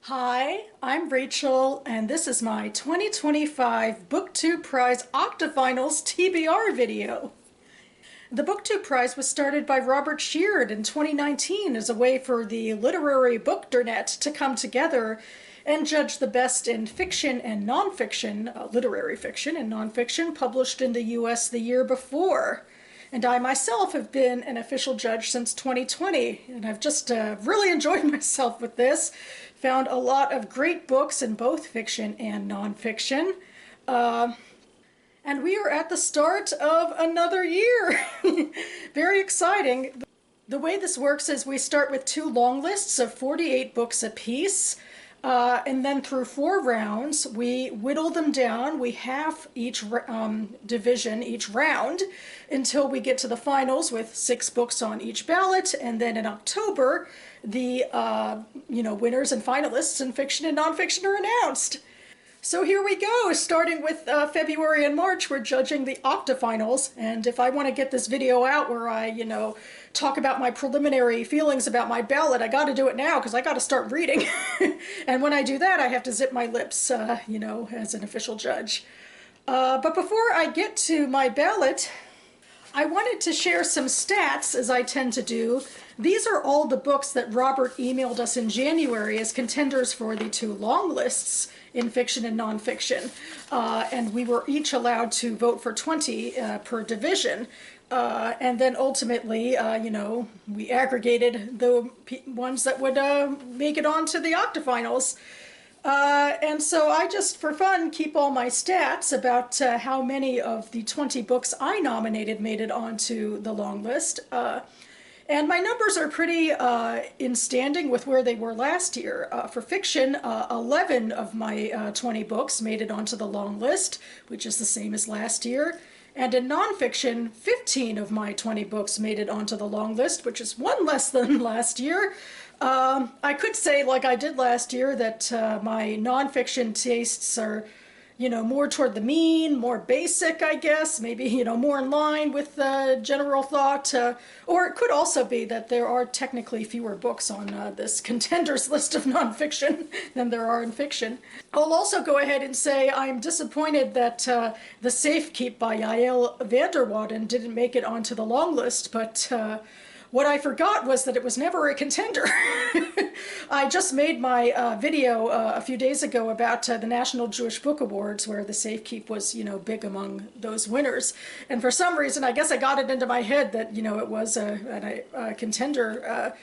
Hi, I'm Rachel, and this is my 2025 BookTube Prize Octofinals TBR video. The BookTube Prize was started by Robert Sheard in 2019 as a way for the literary bookdernet to come together and judge the best in fiction and nonfiction, literary fiction and nonfiction published in the US the year before. And I myself have been an official judge since 2020, and I've just really enjoyed myself with this. Found a lot of great books in both fiction and nonfiction. And we are at the start of another year. Very exciting. The way this works is we start with two long lists of 48 books apiece. And then through 4 rounds, we whittle them down. We half each division, each round, until we get to the finals with 6 books on each ballot. And then in October, the winners and finalists in fiction and nonfiction are announced. So here we go, starting with February and March, we're judging the Octofinals, and if I want to get this video out where I, talk about my preliminary feelings about my ballot, I got to do it now because I got to start reading. And when I do that, I have to zip my lips, as an official judge. But before I get to my ballot, I wanted to share some stats, as I tend to do. These are all the books that Robert emailed us in January as contenders for the 2 long lists in fiction and nonfiction. And we were each allowed to vote for 20 per division. And then ultimately, we aggregated the ones that would make it on to the Octofinals. And so I just, for fun, keep all my stats about how many of the 20 books I nominated made it onto the long list. And my numbers are pretty in standing with where they were last year. For fiction, 11 of my 20 books made it onto the long list, which is the same as last year. And in nonfiction, 15 of my 20 books made it onto the long list, which is 1 less than last year. I could say, like I did last year, that my nonfiction tastes are, more toward the mean, more basic, I guess, maybe, more in line with general thought. Or it could also be that there are technically fewer books on this contenders list of nonfiction than there are in fiction. I'll also go ahead and say I'm disappointed that The Safekeep by Yael Vanderwaden didn't make it onto the long list, but what I forgot was that it was never a contender. I just made my video a few days ago about the National Jewish Book Awards, where The Safekeep was, big among those winners. And for some reason, I guess I got it into my head that, it was a contender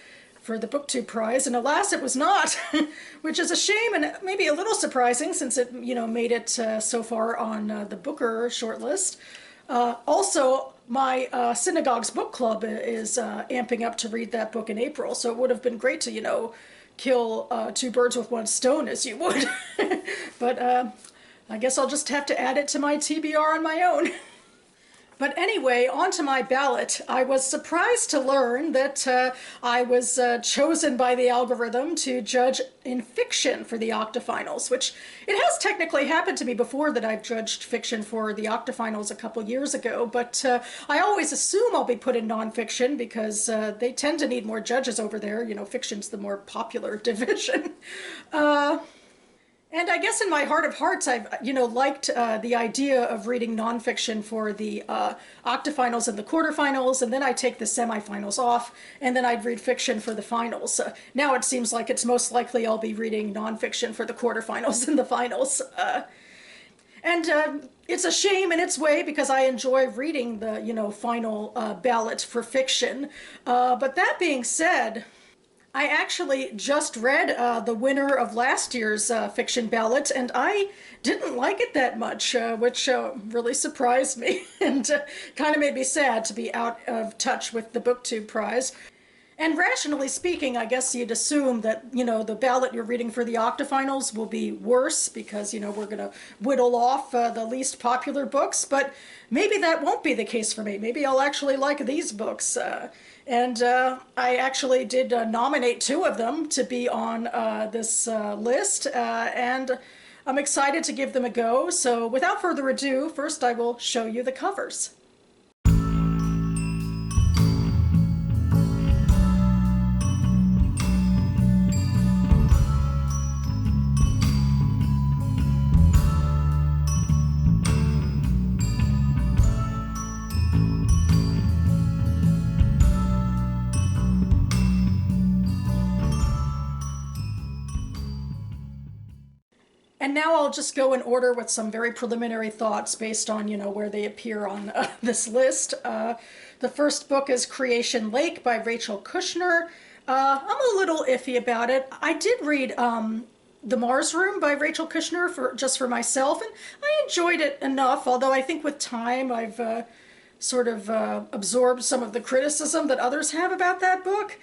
for the BookTube Prize, and alas, it was not, which is a shame and maybe a little surprising since it, made it so far on the Booker shortlist. Also, my synagogue's book club is amping up to read that book in April, so it would have been great to, kill 2 birds with 1 stone, as you would. But I guess I'll just have to add it to my TBR on my own. But anyway, on to my ballot. I was surprised to learn that I was chosen by the algorithm to judge in fiction for the Octofinals, which it has technically happened to me before that I've judged fiction for the Octofinals a couple years ago, but I always assume I'll be put in nonfiction because they tend to need more judges over there. Fiction's the more popular division. And I guess in my heart of hearts, I've, liked the idea of reading nonfiction for the Octofinals and the quarterfinals, and then I take the semifinals off, and then I'd read fiction for the finals. Now it seems like it's most likely I'll be reading nonfiction for the quarterfinals and the finals. And it's a shame in its way because I enjoy reading the, final ballot for fiction. But that being said, I actually just read the winner of last year's fiction ballot, and I didn't like it that much, which really surprised me and kind of made me sad to be out of touch with the BookTube Prize. And rationally speaking, I guess you'd assume that, the ballot you're reading for the Octofinals will be worse because, we're going to whittle off the least popular books, but maybe that won't be the case for me. Maybe I'll actually like these books. And I actually did nominate 2 of them to be on this list, and I'm excited to give them a go. So without further ado, first I will show you the covers. And now I'll just go in order with some very preliminary thoughts based on, where they appear on this list. The first book is Creation Lake by Rachel Kushner. I'm a little iffy about it. I did read The Mars Room by Rachel Kushner just for myself, and I enjoyed it enough, although I think with time I've sort of absorbed some of the criticism that others have about that book.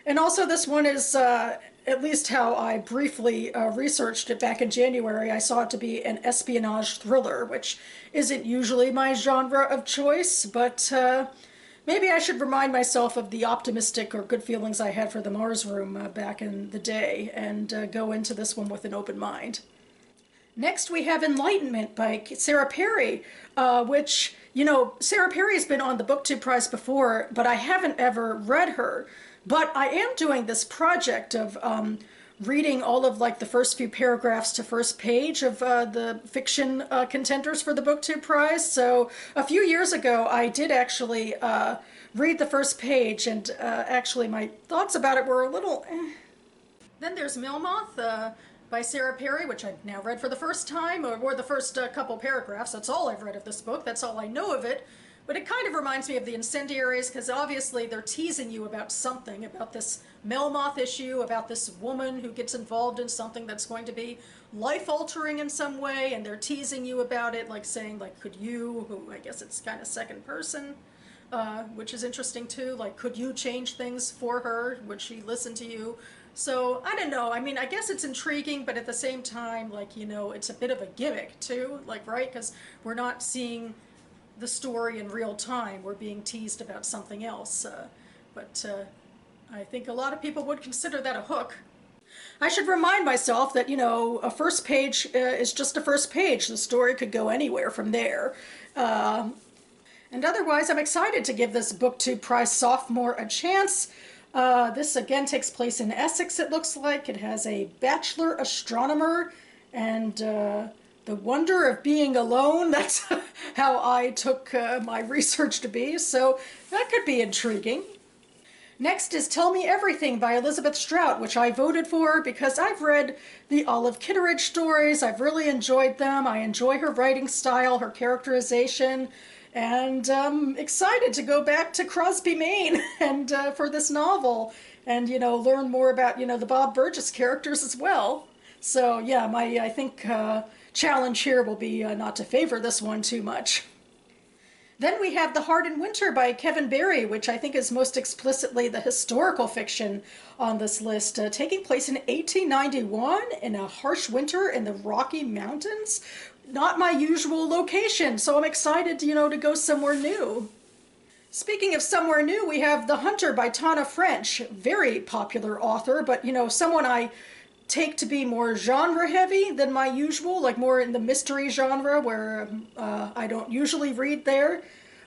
And also this one is, at least how I briefly researched it back in January, I saw it to be an espionage thriller, which isn't usually my genre of choice, but maybe I should remind myself of the optimistic or good feelings I had for The Mars Room back in the day, and go into this one with an open mind. Next we have Enlightenment by Sarah Perry, which, Sarah Perry's been on the BookTube Prize before, but I haven't ever read her. But I am doing this project of reading all of the first few paragraphs to first page of the fiction contenders for the BookTube Prize. So a few years ago I did actually read the first page, and actually my thoughts about it were a little Then there's Melmoth by Sarah Perry, which I've now read for the first time, or the first couple paragraphs. That's all I've read of this book. That's all I know of it. But it kind of reminds me of The Incendiaries, because obviously they're teasing you about something, about this Melmoth issue, about this woman who gets involved in something that's going to be life-altering in some way, and they're teasing you about it, like saying, could you, who I guess it's kind of second person, which is interesting too, could you change things for her? Would she listen to you? So, I don't know. I mean, I guess it's intriguing, but at the same time, it's a bit of a gimmick too, right? Because we're not seeing the story in real time. We're being teased about something else. But I think a lot of people would consider that a hook. I should remind myself that, a first page is just a first page. The story could go anywhere from there. And otherwise, I'm excited to give this BookTube Prize sophomore a chance. This again takes place in Essex, it looks like. It has a bachelor astronomer and the wonder of being alone. That's how I took my research to be, so that could be intriguing. Next is Tell Me Everything by Elizabeth Strout, which I voted for because I've read the Olive Kitteridge stories. I've really enjoyed them. I enjoy her writing style, her characterization, and excited to go back to Crosby, Maine, and for this novel, and learn more about the Bob Burgess characters as well. So yeah, I think challenge here will be not to favor this one too much. Then we have The Heart in Winter by Kevin Barry, which I think is most explicitly the historical fiction on this list, taking place in 1891 in a harsh winter in the Rocky Mountains. Not my usual location, so I'm excited to go somewhere new. Speaking of somewhere new, we have The Hunter by Tana French, very popular author, but someone I take to be more genre heavy than my usual, more in the mystery genre where I don't usually read there.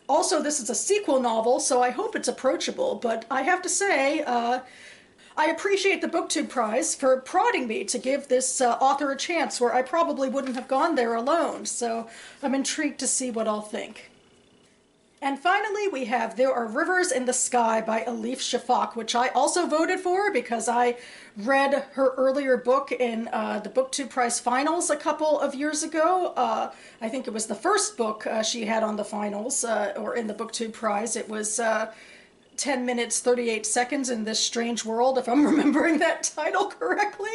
Also, this is a sequel novel, so I hope it's approachable, but I have to say, I appreciate the BookTube Prize for prodding me to give this author a chance where I probably wouldn't have gone there alone, so I'm intrigued to see what I'll think. And finally, we have There Are Rivers in the Sky by Elif Shafak, which I also voted for because I read her earlier book in the BookTube Prize finals a couple of years ago. I think it was the first book she had on the finals, or in the BookTube Prize. It was 10 minutes, 38 seconds in This Strange World, if I'm remembering that title correctly.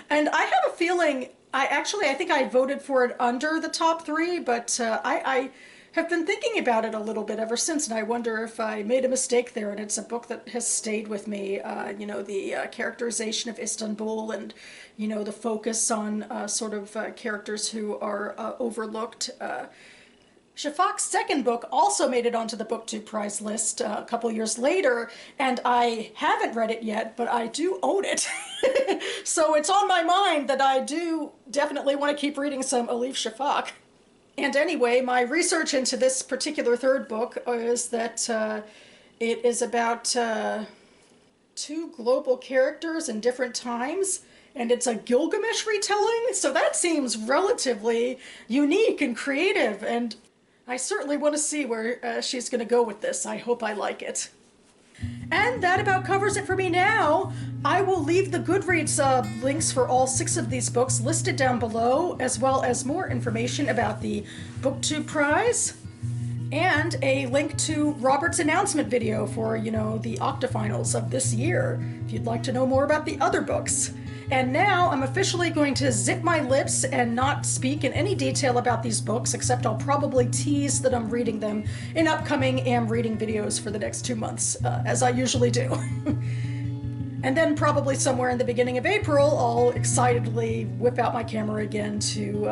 And I have a feeling, I think I voted for it under the top 3, but I have been thinking about it a little bit ever since, and I wonder if I made a mistake there, and it's a book that has stayed with me. The characterization of Istanbul and, the focus on sort of characters who are overlooked. Shafak's second book also made it onto the BookTube Prize list a couple years later, and I haven't read it yet, but I do own it. So it's on my mind that I do definitely want to keep reading some Elif Shafak. And anyway, my research into this particular third book is that it is about 2 global characters in different times, and it's a Gilgamesh retelling, so that seems relatively unique and creative, and I certainly want to see where she's going to go with this. I hope I like it. And that about covers it for me now. I will leave the Goodreads links for all 6 of these books listed down below, as well as more information about the BookTube Prize, and a link to Robert's announcement video for, the Octofinals of this year, if you'd like to know more about the other books. And now I'm officially going to zip my lips and not speak in any detail about these books, except I'll probably tease that I'm reading them in upcoming Am Reading videos for the next 2 months, as I usually do. And then probably somewhere in the beginning of April, I'll excitedly whip out my camera again to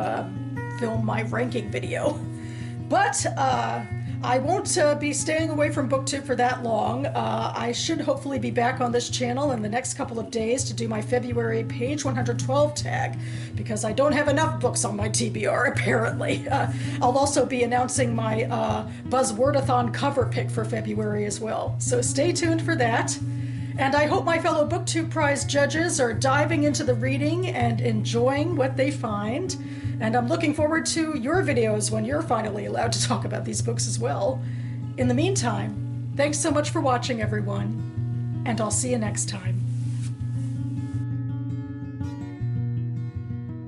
film my ranking video. But I won't be staying away from BookTube for that long. I should hopefully be back on this channel in the next couple of days to do my February page 112 tag, because I don't have enough books on my TBR, apparently. I'll also be announcing my Buzzwordathon cover pick for February as well, so stay tuned for that. And I hope my fellow BookTube Prize judges are diving into the reading and enjoying what they find. And I'm looking forward to your videos when you're finally allowed to talk about these books as well. In the meantime, thanks so much for watching, everyone, and I'll see you next time.